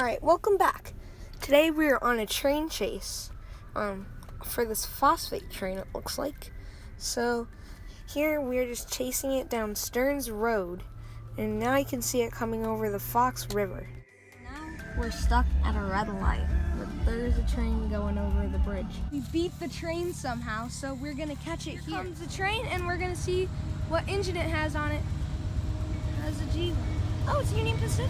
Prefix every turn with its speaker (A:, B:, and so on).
A: Alright, welcome back. Today we are on a train chase for this phosphate train, it looks like. So here we're just chasing it down Stearns Road, and now you can see it coming over the Fox River. Now we're stuck at a red light, but there's a train going over the bridge. We beat the train somehow, so we're gonna catch it here. Here comes the train, and we're gonna see what engine it has on it. It has a G1. Oh, it's Union Pacific.